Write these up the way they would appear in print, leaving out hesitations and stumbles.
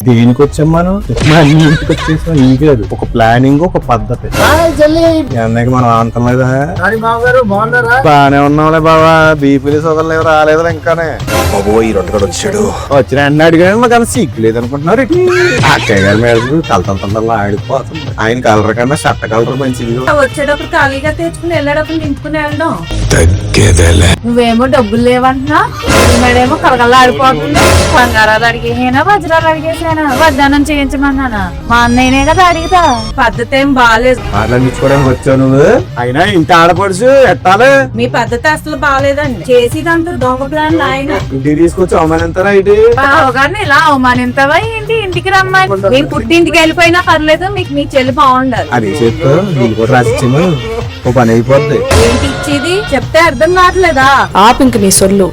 దేనికి వచ్చాం మనం? అన్ని ఇంటికి వచ్చేసాం. ఈ కాదు, ఒక ప్లానింగ్, ఒక పద్ధతి. అన్నయ్యకి మనం అంతం లేదా? బానే ఉన్నాంలే బాబా. బీపీలు సోదరు లేవు, రాలేదు ఇంకానే. బాబోయ్, ఈ రెండు వచ్చాడు. వచ్చిన అన్న అడిగాను, మాకు అంత సిగ్గు లేదు అనుకుంటున్నారు. అక్కయ్య గారి మీద తలతల ఆడిపోతుంది. ఆయన కలర్ కన్నా షర్ట్ కలర్ మంచిది. వచ్చేటప్పుడు ఖాళీగా తెచ్చుకుని వెళ్ళేటప్పుడు నింపుకుని వెళ్ళడం. నువ్వేమో డబ్బులు లేవంటున్నా, మేడేమో కలగల్లా ఆడిపోతుంది. బంగారాలు అడిగేనా, వజ్రాలు అడిగేసానా, వడ్డానం చేయించమన్నానా? మా అన్నయ్యనే కదా అడిగితా. పద్ధతి ఏం బాగాలేదు. మాట్లాడించుకోవడానికి వచ్చావు నువ్వు. అయినా ఇంత ఆడపడుచు ఎట్టాలి? మీ పద్ధతి అసలు బాగాలేదండి. చేసేదంతా దొంగ ప్లాన్ ఆయన. ఇంటికి తీసుకొచ్చి అవమానంతారా? ఇటు బావగారిని ఇలా అవమానింతవా ఏంటి? ఇంటికి రమ్మని మీరు పుట్టింటికి వెళ్ళిపోయినా పర్లేదు, మీకు మీ చెల్లి బాగుండాలి. అది చెప్పు, నీళ్ళు కూడా రాసిచ్చాను. ఓ పని అయిపోద్ది. ఏంటి ఇచ్చేది? చెప్తే అర్థం కావట్లేదా? ఆపింక నీ సొల్లు.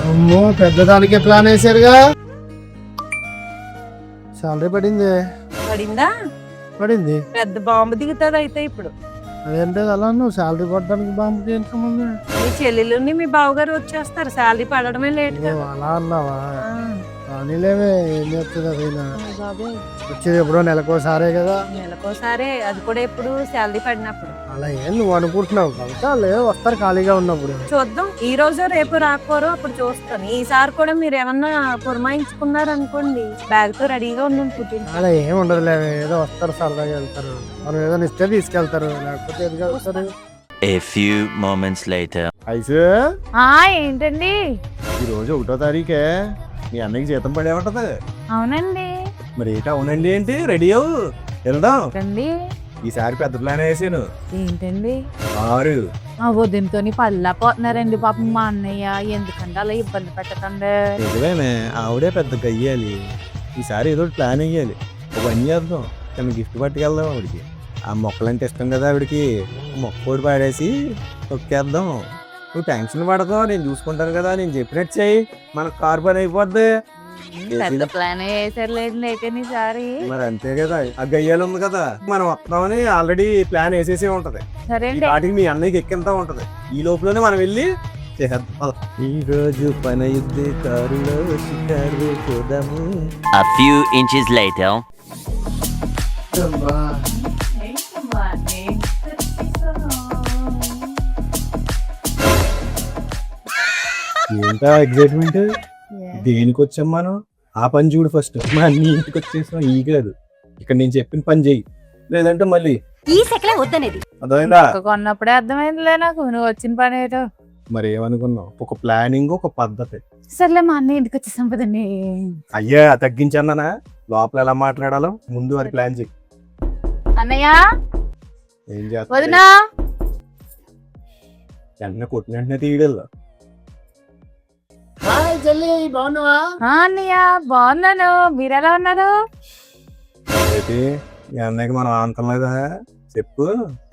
అమ్మో, పెద్దదానికే ప్లాన్ వేసారుగా. సాలరీ పడింది. పడిందా? పడింది. పెద్ద బాంబు దిగుతుంది అయితే ఇప్పుడు. అదేంటే అలా నువ్వు సాలరీ పడడానికి బాంబు చేయించమంది. మీ చెల్లెలుని మీ బావగారు వచ్చేస్తారు. శాలరీ పడడమే లేట్. అలా అన్నావా? కానీలేవే, ఏం చెప్తుంది అదైనా. వచ్చేది ఎప్పుడో నెలకోసారే కదా. నెలకోసారే, అది కూడా ఎప్పుడు శాలరీ పడినప్పుడు. అలా ఏం నువ్వు అనుకుంటున్నావు కదా, వస్తారు ఖాళీగా ఉన్నప్పుడు. చూద్దాం, ఈ రోజు రేపు రాకపోరో అప్పుడు చూస్తాను. ఈసారి కూడా మీరు ఏమన్నా పురమాయించుకున్నారు అనుకోండి, బ్యాగ్ తో రెడీగా ఉన్నాను పుట్టింది. అలా ఏం ఉండదులే, ఏదో వస్తారు సరదాగా వెళ్తారు. మనం ఏదో ఇస్తే తీసుకెళ్తారు, లేకపోతే ఎందుకు వెళ్తారు. A few moments later. Ice, ఏంటండి? ఈ రోజు 1వ తారీఖే. మీ అన్నయ్యకి జీతం పడే ఉంటది. అవునండి. మరి ఏంటి అవునండి ఏంటి? రెడీ అవ్వు, వెళ్దాం. ఈసారి పెద్ద ప్లాన్ వేసాను. ఏంటండి? 6. వదినతో పల్లా పోతున్నారండి పాపం మా అన్నయ్య. ఎందుకంటే అలా ఇబ్బంది పెట్టకండి. నిజమేమే, ఆవిడే పెద్ద గయ్యాలి. ఈసారి ఏదో ప్లాన్ వేయాలి. ఒక పని చేద్దాం, తన గిఫ్ట్ పట్టుకెళ్దాం. ఆవిడికి ఆ మొక్కలంటే ఇష్టం కదా ఆవిడికి. మొక్క కూడా పాడేసి తొక్కేద్దాం. నువ్వు టెన్షన్ పడతావు, నేను చూసుకుంటాను కదా. నేను చెప్పినట్టు చెయ్యి, మన కార్ పని అయిపోద్ది. పెద్ద ప్లాన్ వేసారులేండి అయితే ఈసారి. మరి అంతే కదా, ఆ గయ్యాలు ఉంది కదా, మనం వస్తామని ఆల్రెడీ ప్లాన్ వేసేసే ఉంటది. సరే వాటికి మీ అన్నయ్యకి ఎక్కింతా ఉంటది. ఈ లోపలనే మనం వెళ్ళి చేద్దాం. ఈ రోజు పని అయితే కారులో షికారు పోదాము. A few inches later. ఏంటా ఎగ్జైట్మెంట్? దేనికి వచ్చాం మనం? ఆ పని చూడు ఫస్ట్. మా అన్ని ఇంటికి వచ్చేసాం. ఈ కాదు, ఇక్కడ నేను చెప్పిన పని చెయ్యి, లేదంటే మళ్ళీ ఈ సెకలే వద్దనేది. అర్థమైందా? కొన్నప్పుడే అర్థమైందిలే నాకు నువ్వు వచ్చిన పని ఏదో. మరి ఏమనుకున్నావు? ఒక ప్లానింగ్, ఒక పద్ధతి. సర్లే, మా అన్న ఇంటికి వచ్చేసాం కదండి. అయ్యా తగ్గించన్నానా? లోపల ఎలా మాట్లాడాలో ముందు అది ప్లాన్ చెయ్యి. అన్నయ్య, ఏం చేస్తా? వదినా, వెంటనే కొట్టిన వెంటనే తీయడల్లా. హాయ్ చెల్లి, బాగున్నావా? అన్నయ్య బాగున్నాను. మీరు ఎలా ఉన్నారు? అయితే ఈ అన్నయ్యకి మనం అంతం లేదా? చెప్పు.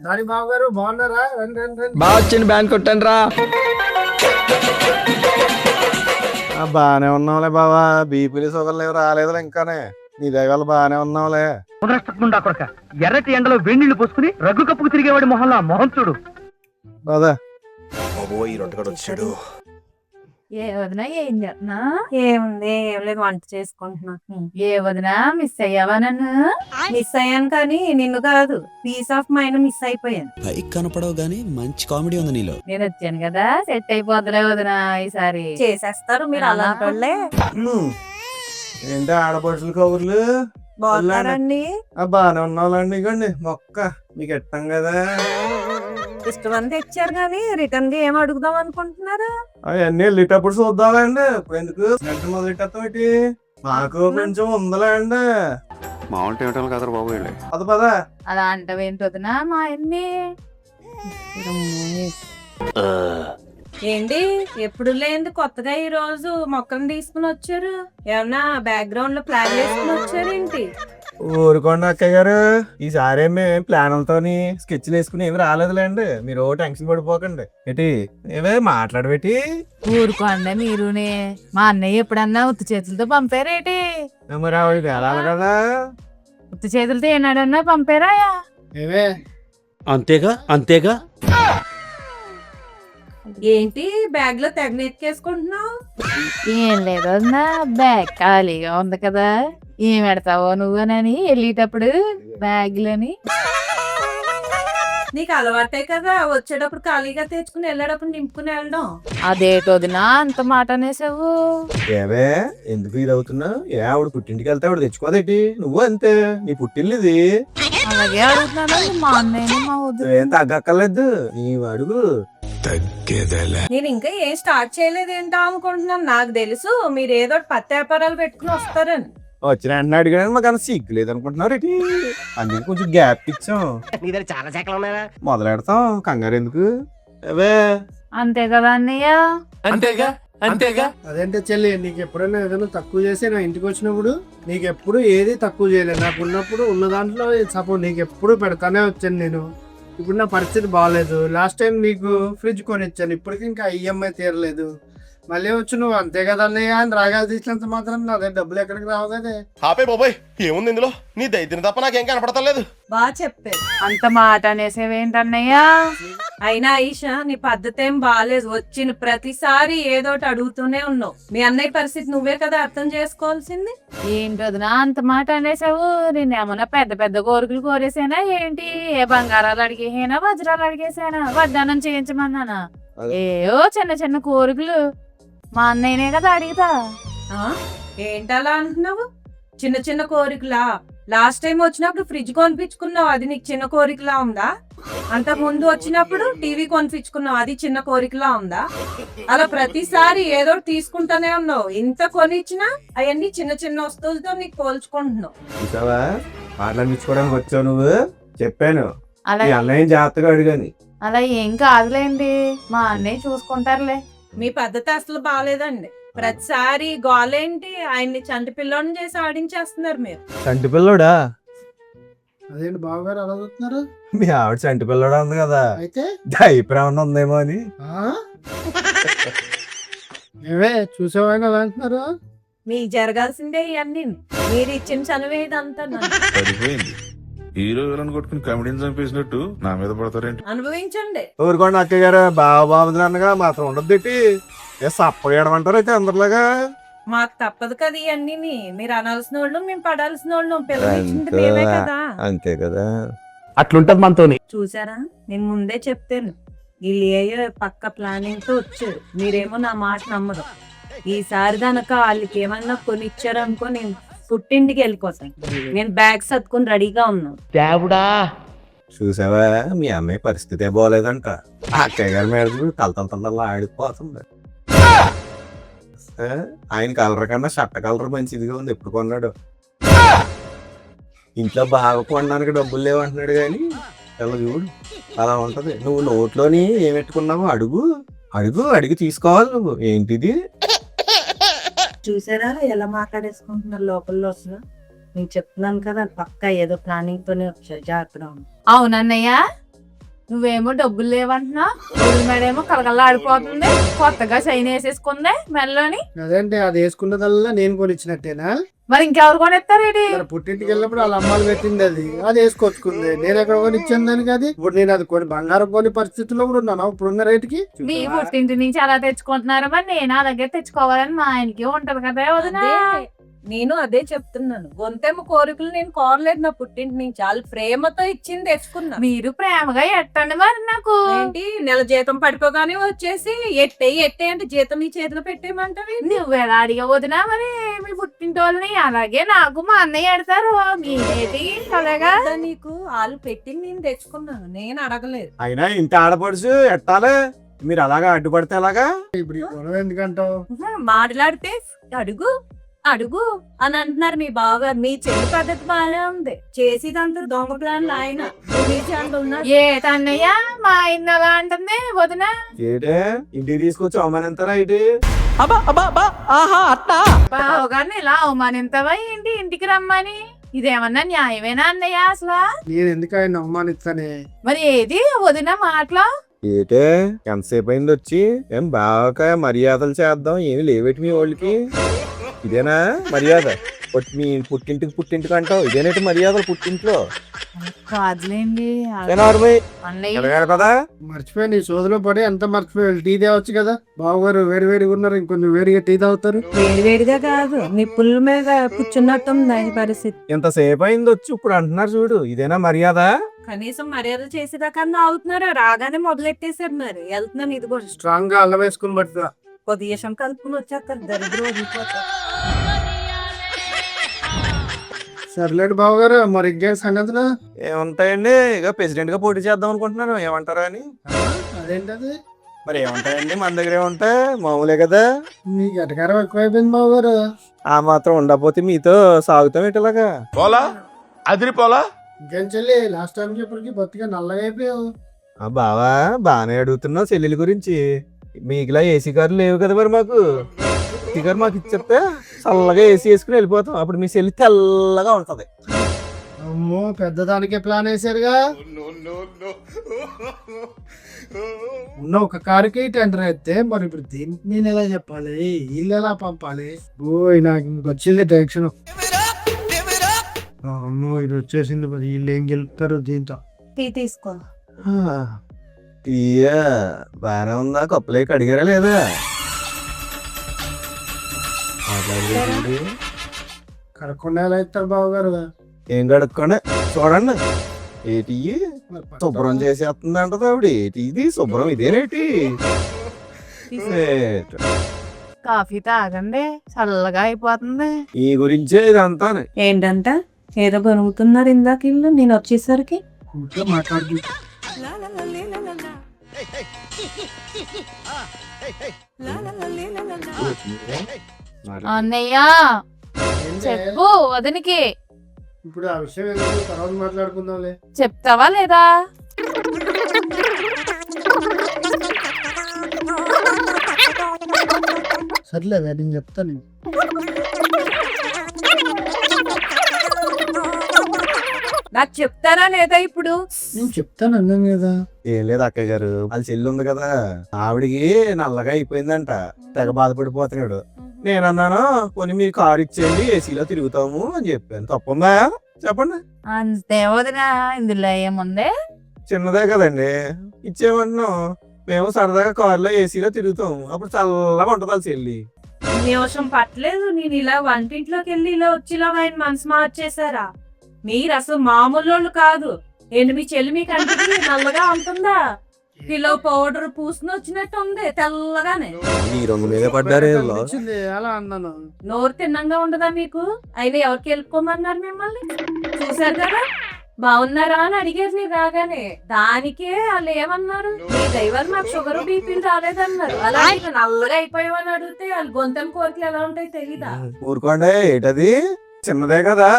దాని బావగారు బాగున్నారా? రండి రండి రండి. బాగా వచ్చింది, బ్యాన్ కొట్టండి రా. బాగానే ఉన్నావులే బాబా. బీపీలు సోదరు లేవు, రాలేదు ఇంకానే. నీ దయవల్ల బాగానే ఉన్నావులే. ఎర్రటి ఎండలో వేణీళ్లు పోసుకుని రగ్గు కప్పుకు తిరిగేవాడి మొహంలో మొహం చూడు. బాదా ఈ రెండు వచ్చాడు. ఏ వదినా, ఏం చేస్తున్నా? ఏముంది, ఏం లేదు, వంట చేసుకుంటున్నా. ఏ వదినా, మిస్ అయ్యావా నన్ను? మిస్ అయ్యాను కానీ నిన్ను కాదు. పీస్ ఆఫ్ మైండ్ మిస్ అయిపోయాను. పైకి కనపడవు గానీ మంచి కామెడీ ఉంది నీలో. నేను వచ్చాను కదా, సెట్ అయిపోతులే వదినా. ఈసారి చేసేస్తారు మీరు అలాంటోళ్ళే. ఏంటి ఆడపడుచులు కబుర్లు? బాగున్నారండి? బాగానే ఉన్నావులండి. ఇగోండి మొక్క మీకు ఎట్టాం కదా. ఇష్టమంది తెచ్చారు కానీ రిటర్న్ గా ఏం అడుగుదాం అనుకుంటున్నారు? అవన్నీ వెళ్ళేటప్పుడు చూద్దామండి. ఇప్పుడు ఎందుకు మొదలెట్టేస్తాం ఏంటి? మాకు కొంచెం ఉందలే అండి. మామూలు టేమటలు కదరా బాబు. పద పద. అలా అంటవేంటి వదినా? మా అన్ని ఏంటి ఎప్పుడు లేని కొత్తగా ఈ రోజు మొక్కను తీసుకుని వచ్చారు? ఏమన్నా బ్యాక్గ్రౌండ్ లో ప్లాన్ చేసుకుని వచ్చారు ఏంటి? ఊరుకోండి అక్కయ్య గారు, ఈసారి మేము ప్లాన్లతోని స్కెచ్లు వేసుకుని ఏమి రాలేదులేండి. మీరు టెన్షన్ పడిపోకండి. ఏంటి ఏమే మాట్లాడబెట్టి? ఊరుకోండి మీరునే. మా అన్నయ్య ఎప్పుడన్నా ఉత్తి చేతులతో పంపారేటి? మరి ఆవిడ వెళ్ళాలి కదా. ఉత్తి చేతులతో ఏనాడన్నా పంపారాయా? ఏమే అంతేగా అంతేగా. ఏంటి బ్యాగ్ లో తెగ నెక్కేసుకుంటున్నావు? ఏం లేదు వదినా, బ్యాగ్ ఖాళీగా ఉంది కదా, ఏం పెడతావో నువ్వునని వెళ్ళేటప్పుడు బ్యాగ్లని. నీకు అలవాటే కదా వచ్చేటప్పుడు ఖాళీగా తెచ్చుకుని వెళ్ళేటప్పుడు నింపుకుని వెళ్ళడం. అదేటి వదినా అంత మాట అనేసావు? ఏవే ఎందుకు ఇది అవుతున్నా? ఏ ఆవిడ పుట్టింటికి వెళ్తే ఆవిడ తెచ్చుకోదేటి? నువ్వు అంతే, నీ పుట్టిల్లు ఇది. అలాగే అడుగుతున్నాను, మా అన్నయ్య మా వద్దు. ఏం తగ్గక్కర్లేదు, నీ అడుగు. నేను ఇంకా ఏం స్టార్ట్ చేయలేదేంటో అనుకుంటున్నాను. నాకు తెలుసు మీరు ఏదో పత్తి వ్యాపారాలు పెట్టుకుని వస్తారని. వచ్చిన వెంటనే అడిగాను, మాకు అంత సిగ్గు లేదనుకుంటున్నారు ఏంటి? అందుకే కొంచెం గ్యాప్ ఇచ్చాం. నీ దగ్గర చాలా శాఖలు ఉన్నాయా? మొదలెడతాం, కంగారు ఎందుకు? అవే అంతే కదా అన్నయ్య? అదేంటే చెల్లి, నీకు ఎప్పుడైనా ఏదైనా తక్కువ చేసి నా ఇంటికి వచ్చినప్పుడు నీకు ఎప్పుడు ఏది తక్కువ చేయలేదు. నాకు ఉన్నప్పుడు ఉన్న దాంట్లో సపోజ్ నీకు ఎప్పుడు పెడతానే వచ్చాను నేను. ఇప్పుడు నా పరిస్థితి బాగాలేదు. లాస్ట్ టైం నీకు ఫ్రిడ్జ్ కొనిచ్చాను, ఇప్పటికి ఇంకా ఈఎంఐ తీరలేదు. మళ్ళీ వచ్చి నువ్వు అంతే కదా అన్నయ్య అని రాగాలు తీసినంత మాత్రం నా దగ్గర డబ్బులు ఎక్కడికి రావు కదే. ఆపే బాబాయ్, ఏముంది ఇందులో? నీ దైత్యం తప్ప నాకేం కనపడతలేదు. బాగా చెప్పారు. అంత మాట అనేసేవేంటన్నయ్య? అయినా ఆయిషా నీ పద్ధతి ఏం బాగాలేదు. వచ్చిన ప్రతిసారి ఏదోటి అడుగుతూనే ఉన్నావు. మీ అన్నయ్య పరిస్థితి నువ్వే కదా అర్థం చేసుకోవాల్సింది. ఏంటి వదినా అంత మాట అనేసావు? నేనేమన్నా పెద్ద పెద్ద కోరికలు కోరేసానా ఏంటి? ఏ బంగారాలు అడిగేసానా, వజ్రాలు అడిగేసానా, వడ్డానం చేయించమన్నానా? ఏవో చిన్న చిన్న కోరికలు. మా అన్నయ్యనే కదా అడిగితా. ఏంటలా అంటున్నావు? చిన్న చిన్న కోరికలా? లాస్ట్ టైం వచ్చినప్పుడు ఫ్రిడ్జ్ కొనిపించుకున్నావు, అది నీకు చిన్న కోరికలా ఉందా? అంతకు ముందు వచ్చినప్పుడు టీవీ కొనిపించుకున్నావు, అది చిన్న కోరికలా ఉందా? అలా ప్రతిసారి ఏదో తీసుకుంటానే ఉన్నావు. ఇంత కొనిచ్చినా అవన్నీ చిన్న చిన్న వస్తువులతో నీకు పోల్చుకుంటున్నావు. చూసావా, మాట్లాడించుకోవడానికి వచ్చావు నువ్వు. చెప్పాను అలా మీ అన్నయ్య జాగ్రత్తగా అడిగాని. అలా ఏం కాదులేండి, మా అన్నయ్య చూసుకుంటారులే. మీ పద్ధతి అసలు బాగాలేదండి. ప్రతిసారి గోలేంటి, ఆయన్ని చంటి పిల్లోని చేసి ఆడించేస్తున్నారు మీరు. చంటి పిల్లోడా? అదేంటి బావగారు అలా చూస్తున్నారు? మీ ఆవిడ చంటి పిల్లోడా ఉంది కదా, అయితే డైపర్ ఏమన్నా ఉందేమో అని. ఏవే చూసేవాడిని అలా అంటున్నారు? మీకు జరగాల్సిందే ఇవన్నీ. మీరు ఇచ్చిన చనువే ఇదంతా. సరిపోయింది. హీరో విలన్ కొట్టుకుని కమెడీని చంపేసినట్టు నా మీద పడతారేంటి? అనుభవించండి. ఊరుకోండి అక్కయ్య గారు, బాబు అన్నగా మాత్రం ఉండద్దేటి. ఏ సప్పగా ఏడమంటారు అయితే అందరిలాగా? మాకు తప్పదు కదా ఇవన్నీ. మీరు అనాల్సిన వాళ్ళు, మేము పడాల్సిన వాళ్ళు. పిల్లలు మేమే కదా. అంతే కదా. అట్లుంటది మనతోని. చూసారా, నేను ముందే చెప్తాను. వీళ్ళు ఏ పక్క ప్లానింగ్ తో వచ్చారు. మీరేమో నా మాట నమ్మరు. ఈసారి కనుక వాళ్ళకి ఏమన్నా కొనిచ్చారనుకో, నేను పుట్టింటికి వెళ్ళిపోతాను. నేను బ్యాగ్ సర్దుకుని రెడీగా ఉన్నాను. దేవుడా, చూసావా, మీ అమ్మాయి పరిస్థితే బాగోలేదంట. అక్కయ్య గారి మీద తలతల ఆడిపోతుంది. ఆయన కలర్ కన్నా షర్ట్ కలర్ మంచిదిగా ఉంది. ఎప్పుడు కొన్నాడు? ఇంట్లో బాగా కొనడానికి డబ్బులు లేవంటున్నాడు కానీ ఎలా చూడు అలా ఉంటది. నువ్వు నోట్లోని ఏం పెట్టుకున్నావు? అడుగు అడుగు అడిగి తీసుకోవాలి నువ్వు. ఏంటిది? చూసారా ఎలా మాట్లాడేసుకుంటున్నారు లోపల అసలు. నేను చెప్తున్నాను కదా, పక్కా ఏదో ప్లానింగ్ తోనే వచ్చారు. జాగ్రత్తగా ఉంది. అవునన్నయ్య, నువ్వేమో డబ్బులు లేవంటున్నా, మేడేమో కలగల్లా ఆడిపోతుంది, కొత్తగా చైన్ వేసేసుకుంది మెల్లోని. అదేంటి అది వేసుకున్నదల్లా నేను కొనిచ్చినట్టేనా? మరి ఇంకెవరు కొనిస్తారేటి? మరి పుట్టింటికి వెళ్ళినప్పుడు వాళ్ళ అమ్మాలు పెట్టింది, అది వేసుకొచ్చుకుంది. నేను ఎక్కడ కొనిచ్చాను దానికి? అది ఇప్పుడు నేను అది కొని బంగారం కొని పరిస్థితుల్లో కూడా ఉన్నాను ఇప్పుడున్న రేటుకి. మీ పుట్టింటి నుంచి అలా తెచ్చుకుంటున్నారు, మరి నేను ఆ దగ్గర తెచ్చుకోవాలని మా ఆయనకి ఉంటది కదా వదినా. నేను అదే చెప్తున్నాను. గొంతెమ్మ కోరికలు నేను కోరలేదు. నా పుట్టింటి నుంచి వాళ్ళు ప్రేమతో ఇచ్చింది తెచ్చుకున్నా. మీరు ప్రేమగా ఎట్టండి మరి. నాకు ఏంటి, నెల జీతం పడిపోగానే వచ్చేసి ఎట్టే అంటే జీతం నీ చేతిలో పెట్టేయమంటావి? నువ్వెలా అడిగా వదినా మరి మీ పుట్టింటి వాళ్ళని? అలాగే నాకు మా అన్నయ్య ఎడతారు. మీరేటి అలాగా? నీకు వాళ్ళు పెట్టింది నేను తెచ్చుకున్నాను, నేను అడగలేదు. అయినా ఇంటి ఆడపడుచు ఎట్టాలే, మీరు అలాగా అడ్డుపడితే ఎలాగా? ఇప్పుడు ఈ గొడవ ఎందుకంటావు? మాట్లాడితే అడుగు అడుగు అని అంటున్నారు మీ బావగారు. మీ చెల్లి పద్ధతి బాగానే ఉంది. చేసేదంతా దొంగ ప్లాన్లు ఆయన. ఏ తన్నయ్య మా ఆయన అలా అంటుంది వదినా? ఏటే ఇంటికి తీసుకొచ్చి అవమానంతారా ఇటు? బావగారిని ఇలా అవమానింతావా ఏంటి ఇంటికి రమ్మని? ఇదేమన్నా న్యాయమేనా అన్నయ్య అసలు? నేను ఎందుకు ఆయన అవమానిస్తానే? మరి ఏది వదిన మాటలో? ఏటే ఎంతసేపు అయింది వచ్చి? ఏం బాగా మర్యాదలు చేద్దాం, ఏమి లేవేటి మీ వాళ్ళకి? ఇదేనా మర్యాద? మీ పుట్టింటికి అంటావు ఇదేనైతే మర్యాదలు పుట్టింట్లో కాదులేండి అన్నయ్య కదా. మర్చిపోయి నీ సోదలో పడి ఎంత మర్చిపోయి టీ తేవచ్చు కదా. బావగారు వేరు వేడిగా ఉన్నారు, ఇంకొంచెం వేడిగా టీ తాగుతారు. వేడివేడిగా కాదు, నిప్పుల మీద కూర్చున్నట్టుంది ఆయన పరిస్థితి. ఇంతసేపు అయింది వచ్చి ఇప్పుడు అంటున్నారు చూడు, ఇదేనా మర్యాద? కనీసం మర్యాద చేసేదాకన్నా అవుతున్నారు, రాగానే మొదలెట్టేశారు. మరి వెళ్తున్నాను, ఇది కూడా స్ట్రాంగ్ గా అల్లం వేసుకుని పట్టుగా కొద్దిగా కలుపుకుని వచ్చేస్తారు, దరిద్రం వదిలిపోతారు. సర్లేడు బావగారు, మరి ఇంకేం సంగతులు? ఏముంటాయండి, ఇక ప్రెసిడెంట్ గా పోటీ చేద్దాం అనుకుంటున్నాను, ఏమంటారా అని. అదేంటది? మరి ఏముంటాయండి, మన దగ్గర ఏముంటాయి, మామూలే కదా. నీకు ఎటకారం ఎక్కువైపోయింది బావగారు. ఆ మాత్రం ఉండకపోతే మీతో సాగుతాం ఇట్లాగా. పోలా అదిరిపోలా. ఇంకేం చెల్లి, లాస్ట్ టైం ఇప్పటికి బొత్తిగా నల్లగా అయిపోయావు. ఆ బావా బాగానే అడుగుతున్నావు చెల్లెల గురించి. మీకులా ఏసీ కార్లు లేవు కదా, మరి మాకు ఏసీ కారు మాకు ఇచ్చేస్తే చల్లగా ఏసీ వేసుకుని వెళ్ళిపోతాం, అప్పుడు మీ చెల్లి తెల్లగా ఉంటది. అమ్మో, పెద్దదానికే ప్లాన్ వేసారుగా. ఉన్న ఒక కారుకి టెండర్ అయితే మరి ఇప్పుడు దీనికి నేను ఎలా చెప్పాలి, వీళ్ళు ఎలా పంపాలి? ఓయ్ నాకు ఇంకొచ్చింది టెన్షన్. అమ్మో, ఇది వచ్చేసింది, మరి వీళ్ళు ఏం గెలుపుతారు దీంతో. టీ తీసుకో. ఇయ్యా బాగానే ఉందా, కప్పులేక అడిగారా లేదా? కడకుండా ఎలా ఇస్తారు బావగారు? ఏం కడుక్కోండి చూడండి. ఏటి శుభ్రం చేసేస్తుంది అంటది ఆవిడ. ఏటి ఇది శుభ్రం, ఇదేనేటి? కాఫీ తాగండి, చల్లగా అయిపోతుంది. ఈ గురించే ఇదంతా. ఏంటంట ఏదో బరువుతున్నారు ఇందాక ఇల్లు నేను వచ్చేసరికి. కూర్చో మాట్లాడుతూ. అన్నయ్య చెప్పు వదినికి. ఇప్పుడు ఆ విషయం ఎందుకు, తర్వాత మాట్లాడుకుందాంలే. చెప్తావా లేదా? సర్లే నేను చెప్తాను. నాకు చెప్తారా లేదా ఇప్పుడు? నేను చెప్తాను అన్నాను కదా. ఏం లేదు అక్కయ్య గారు, వాళ్ళ చెల్లి ఉంది కదా, ఆవిడికి నల్లగా అయిపోయిందంట, తెగ బాధపడిపోతున్నాడు. నేనన్నాను కొన్ని మీరు కారు ఇచ్చేయండి, ఏసీలో తిరుగుతాము అని చెప్పాను. తప్పుందా చెప్పండి? అంతే వదినా, ఇందులో ఏముంది? చిన్నదే కదండి, ఇచ్చేయమంటున్నాం. మేము సరదాగా కారులో ఏసీలో తిరుగుతాము, అప్పుడు చల్లగా ఉంటుంది వాళ్ళ చెల్లి. నిమిషం పట్టలేదు, నేను ఇలా వంటింట్లోకి వెళ్ళి ఇలా వచ్చి ఇలా ఆయన మనసు మార్చేశారా? మీరు అసలు మామూలు వాళ్ళు కాదు. ఏంటి మీ చెల్లి మీకు అంటే నల్లగా ఉంటుందా? కిలో పౌడర్ పూసుకుని వచ్చినట్టు ఉంది తెల్లగానే. ఈ రంగు మీద పడ్డారే అలా అన్నాను. నోరు తిన్నంగా ఉండదా మీకు? అయినా ఎవరికి వెళ్ళుకోమన్నారు మిమ్మల్ని? చూసారు కదా, బాగున్నారా అని అడిగారు మీరు రాగానే. దానికే వాళ్ళు ఏమన్నారు, మీ దైవాలు మాకు షుగర్ బీపీలు రాలేదన్నారు. అలా నల్లగా అయిపోయావని అడిగితే వాళ్ళు గొంతెం కోరికలు ఎలా ఉంటాయి తెలీదా? ఊరుకోండి, ఏంటది చిన్నదే కదా.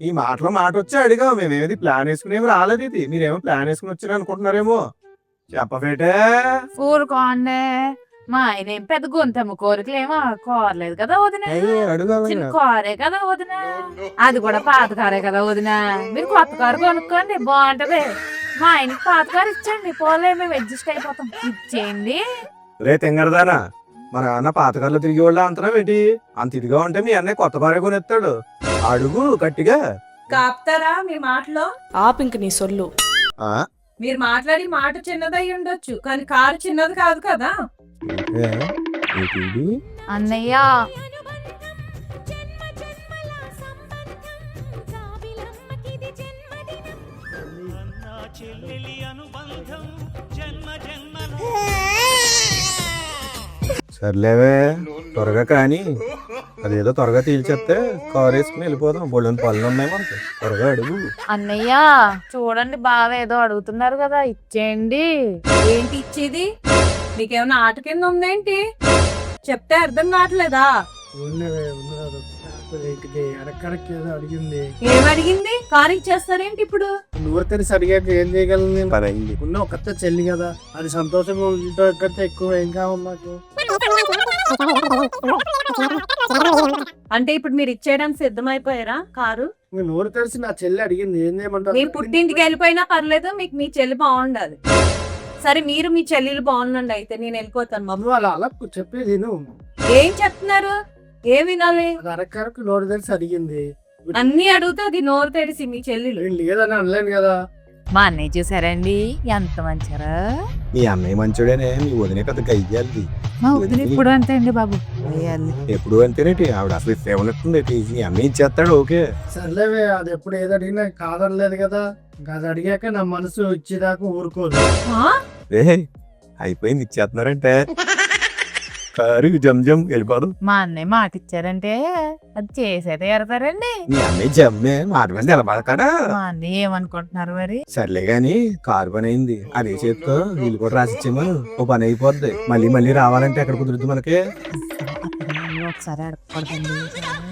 ఈ మాటలో మాట వచ్చి అడిగా, మేమేది ప్లాన్ వేసుకునేవి రాలేదు. ఇది మీరేమో ప్లాన్ వేసుకుని వచ్చారు అనుకుంటున్నారేమో. చెప్పబేటే ఊరుకోండి, మా ఆయన ఏం పెద్ద గొంతమ్మ కోరికలు ఏమో కోరలేదు కదా వదిన. చిన్న కారే కదా వదిన, అది కూడా పాత కారే కదా వదిన. మీరు కొత్త కారు కొనుక్కోండి, బాగుంటది. మా ఆయనకి పాత కారు ఇచ్చండి, పోలే మేము అడ్జస్ట్ అయిపోతాం. ఇచ్చేయండి. రే తెంగరదానా, మన అన్న పాతకారులో తిరిగి వాళ్ళు అంతరం ఏంటి? అంత ఇదిగా ఉంటే మీ అన్నయ్య కొత్త కారే కొనేస్తాడు. అడుగు గట్టిగా. కాపుతారా మీ మాటలో? ఆపింక నీ సొల్లు. మీరు మాట్లాడి మాట చిన్నదై ఉండొచ్చు, కానీ కారు చిన్నది కాదు కదా. అన్నయ్య సర్లేవే త్వరగా కానీ, అదేదో త్వరగా తీల్చేస్తే కారు వేసుకుని వెళ్ళిపోదాం. బోళ్ళని పళ్ళు ఉన్నాయి మనకి, త్వరగా అడుగు. అన్నయ్య చూడండి, బాగా ఏదో అడుగుతున్నారు కదా, ఇచ్చేయండి. ఏంటి ఇచ్చేది? నీకేమైనా ఆట కింద ఉందేంటి? చెప్తే అర్థం కావట్లేదా? అడిగింది. ఏం అడిగింది? కారు ఇచ్చేస్తారేంటి ఇప్పుడు? నువ్వు తెలిసి అడిగాక ఏం చేయగలను నేను? ఉన్న ఒక్క చెల్లి కదా, అది సంతోషంగా ఉంటే ఎక్కువ ఏం కావాలి నాకు. అంటే ఇప్పుడు మీరు ఇచ్చేయడానికి సిద్ధమైపోయారా కారు? నోరు తెలిసి నా చెల్లి అడిగింది, ఏం చేయమంటారు? మీరు పుట్టింటికి వెళ్ళిపోయినా పర్లేదు, మీకు మీ చెల్లి బాగుండాలి. సరే మీరు మీ చెల్లెలు బాగుండండి, అయితే నేను వెళ్ళిపోతాను. అలా అలా చెప్పేది నువ్వు ఏం చెప్తున్నారు? ఏం వినాలి? అది అరకరకు నోరు తెలిసి అడిగింది. అన్ని అడిగితే అది నోరు తెరిసి మీ చెల్లెలు. నేను లేదని అనలేను కదా. మా అన్నయ్య చూసారండి ఎంత మంచారా. మీ అన్నయ్య మంచోడేనే, మీ వదిలే పెద్ద గయ్యాలి. మా వదిన ఇప్పుడు అంతే అండి బాబు. ఎప్పుడు అంతేనేటి, ఆవిడ అసలు సేవనట్టుంది. మీ అన్నయ్య ఇచ్చేస్తాడు ఓకే. సర్లేవే, అది ఎప్పుడు ఏది అడిగినా కాదనలేదు కదా. అది అడిగాక నా మనసు ఇచ్చేదాకా ఊరుకోదు. రే అయిపోయింది, ఇచ్చేస్తున్నారంటే కారు జమ్ వెళ్ళిపోదు. మా అన్నయ్య మాట ఇచ్చారంటే అది చేసేదే ఎడతారండి. మీ అన్నయ్య జమ్మే మాట మీద నిలబడతాడా? మా అన్నయ్య ఏమనుకుంటున్నారు మరి? సర్లే గాని కారు పని అయింది, అదే చేత్తో వీళ్ళు కూడా రాసిచ్చేమో, ఓ పని అయిపోద్ది. మళ్ళీ రావాలంటే ఎక్కడ కుదురుద్ది మనకి? ఒకసారి అడగకూడదండి.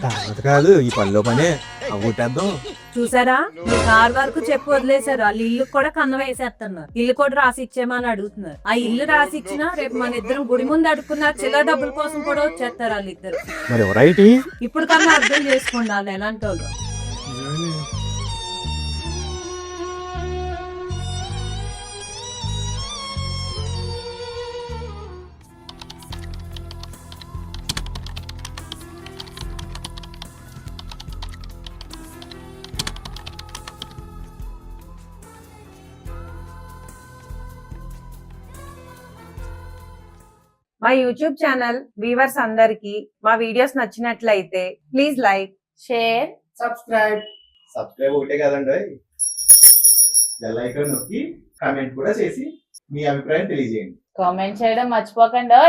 తర్వాత కాదు, ఈ పనిలో పనే అవ్వటేద్దాం. చూసారా, మీ కార్ వరకు చెప్పి వదిలేశారు. వాళ్ళు ఇల్లు కూడా కన్నం వేసేస్తున్నారు. ఇల్లు కూడా రాసి ఇచ్చేమని అడుగుతున్నారు. ఆ ఇల్లు రాసి ఇచ్చినా రేపు మన ఇద్దరం గుడి ముందు అడుక్కున్న చిల్లర డబ్బుల కోసం కూడా వచ్చేస్తారు వాళ్ళిద్దరు. మరి ఎవరైతే ఇప్పుడు కన్నా అర్థం చేసుకోండి వాళ్ళు ఎలాంటి వాళ్ళు. మా యూట్యూబ్ ఛానల్ వ్యూవర్స్ అందరికి మా వీడియోస్ నచ్చినట్లయితే ప్లీజ్ లైక్, షేర్, సబ్స్క్రైబ్ ఒకటే కదండి, బెల్ ఐకాన్ నొక్కి కామెంట్ కూడా చేసి మీ అభిప్రాయం తెలియజేయండి. కామెంట్ చేయడం మర్చిపోకండి.